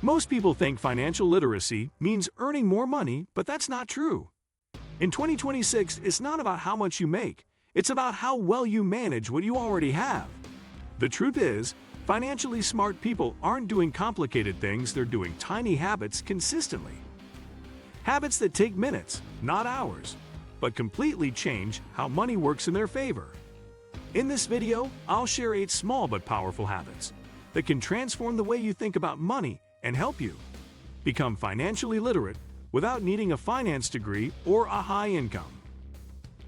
Most people think financial literacy means earning more money, but that's not true. In 2026, it's not about how much you make, it's about how well you manage what you already have. The truth is, financially smart people aren't doing complicated things, they're doing tiny habits consistently. Habits that take minutes, not hours, but completely change how money works in their favor. In this video, I'll share 8 small but powerful habits that can transform the way you think about money and help you become financially literate without needing a finance degree or a high income.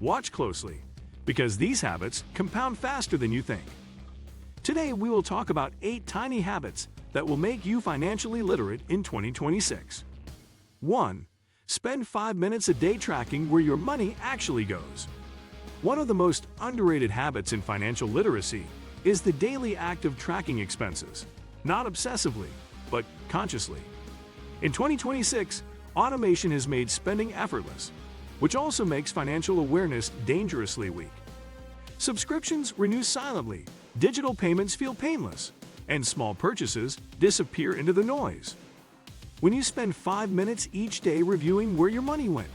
Watch closely, because these habits compound faster than you think. Today, we will talk about 8 tiny habits that will make you financially literate in 2026. 1. Spend 5 minutes a day tracking where your money actually goes. One of the most underrated habits in financial literacy is the daily act of tracking expenses, not obsessively, but consciously. In 2026, automation has made spending effortless, which also makes financial awareness dangerously weak. Subscriptions renew silently, digital payments feel painless, and small purchases disappear into the noise. When you spend 5 minutes each day reviewing where your money went,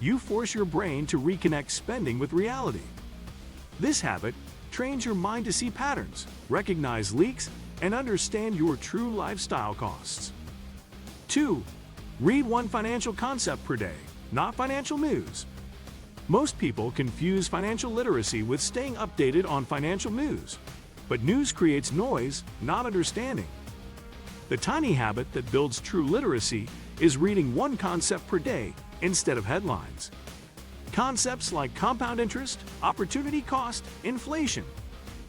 you force your brain to reconnect spending with reality. This habit trains your mind to see patterns, recognize leaks, and understand your true lifestyle costs. 2. Read one financial concept per day, not financial news. Most people confuse financial literacy with staying updated on financial news, but news creates noise, not understanding. The tiny habit that builds true literacy is reading one concept per day instead of headlines. Concepts like compound interest, opportunity cost, inflation,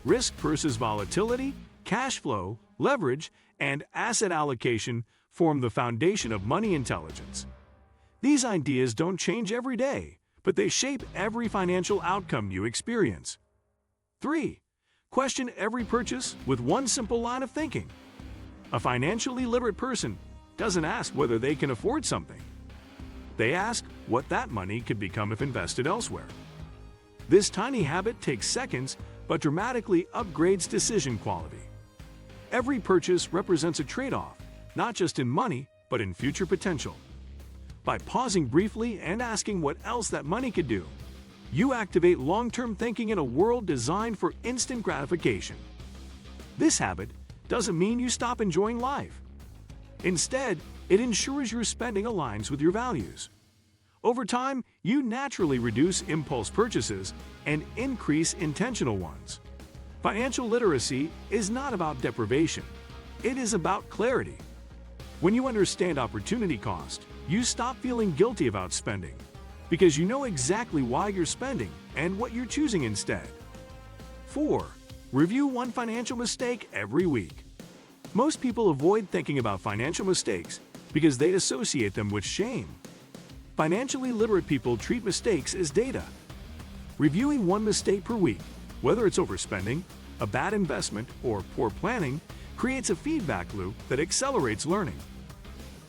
risk versus volatility, cash flow, leverage, and asset allocation form the foundation of money intelligence. These ideas don't change every day, but they shape every financial outcome you experience. 3. Question every purchase with one simple line of thinking. A financially literate person doesn't ask whether they can afford something. They ask what that money could become if invested elsewhere. This tiny habit takes seconds but dramatically upgrades decision quality. Every purchase represents a trade-off, not just in money, but in future potential. By pausing briefly and asking what else that money could do, you activate long-term thinking in a world designed for instant gratification. This habit doesn't mean you stop enjoying life. Instead, it ensures your spending aligns with your values. Over time, you naturally reduce impulse purchases and increase intentional ones. Financial literacy is not about deprivation. It is about clarity. When you understand opportunity cost, you stop feeling guilty about spending because you know exactly why you're spending and what you're choosing instead. 4. Review one financial mistake every week. Most people avoid thinking about financial mistakes because they associate them with shame. Financially literate people treat mistakes as data. Reviewing one mistake per week, whether it's overspending, a bad investment, or poor planning, creates a feedback loop that accelerates learning.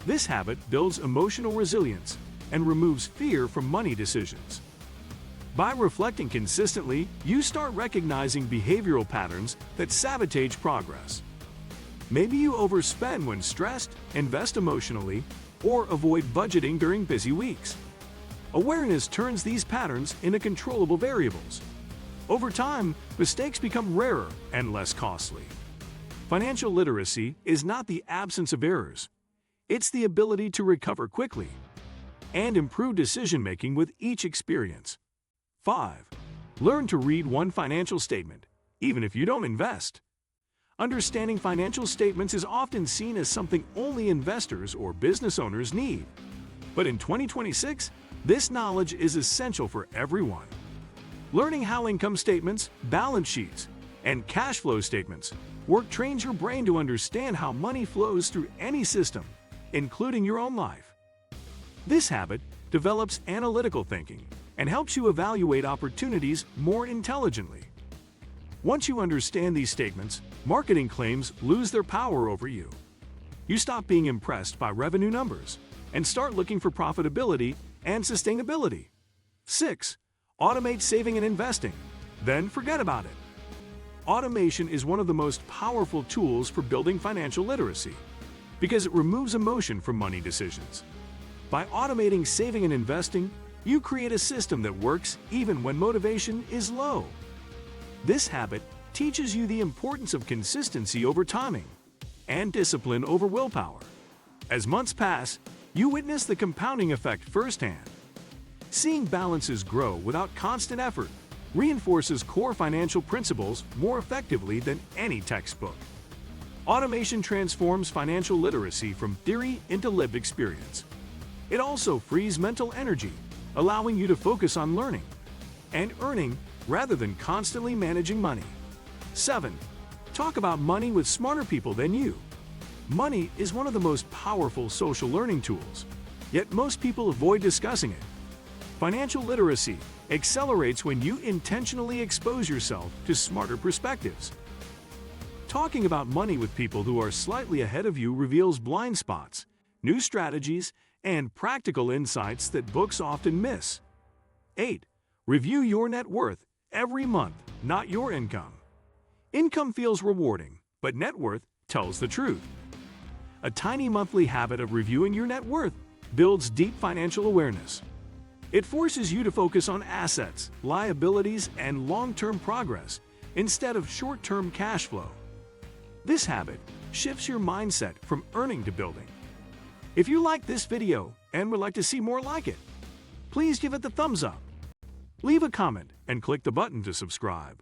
This habit builds emotional resilience and removes fear from money decisions. By reflecting consistently, you start recognizing behavioral patterns that sabotage progress. Maybe you overspend when stressed, invest emotionally, or avoid budgeting during busy weeks. Awareness turns these patterns into controllable variables. Over time, mistakes become rarer and less costly. Financial literacy is not the absence of errors. It's the ability to recover quickly and improve decision-making with each experience. 5. Learn to read one financial statement, even if you don't invest. Understanding financial statements is often seen as something only investors or business owners need. But in 2026, this knowledge is essential for everyone. Learning how income statements, balance sheets, and cash flow statements work trains your brain to understand how money flows through any system, including your own life. This habit develops analytical thinking and helps you evaluate opportunities more intelligently. Once you understand these statements, marketing claims lose their power over you. You stop being impressed by revenue numbers and start looking for profitability and sustainability. 6. Automate saving and investing, then forget about it. Automation is one of the most powerful tools for building financial literacy. because it removes emotion from money decisions. By automating saving and investing, you create a system that works even when motivation is low. This habit teaches you the importance of consistency over timing and discipline over willpower. As months pass, you witness the compounding effect firsthand. Seeing balances grow without constant effort reinforces core financial principles more effectively than any textbook. Automation transforms financial literacy from theory into lived experience. It also frees mental energy, allowing you to focus on learning and earning rather than constantly managing money. 7. Talk about money with smarter people than you. Money is one of the most powerful social learning tools, yet most people avoid discussing it. Financial literacy accelerates when you intentionally expose yourself to smarter perspectives. Talking about money with people who are slightly ahead of you reveals blind spots, new strategies, and practical insights that books often miss. 8. Review your net worth every month, not your income. Income feels rewarding, but net worth tells the truth. A tiny monthly habit of reviewing your net worth builds deep financial awareness. It forces you to focus on assets, liabilities, and long-term progress instead of short-term cash flow. This habit shifts your mindset from earning to building. If you like this video and would like to see more like it, please give it the thumbs up. Leave a comment and click the button to subscribe.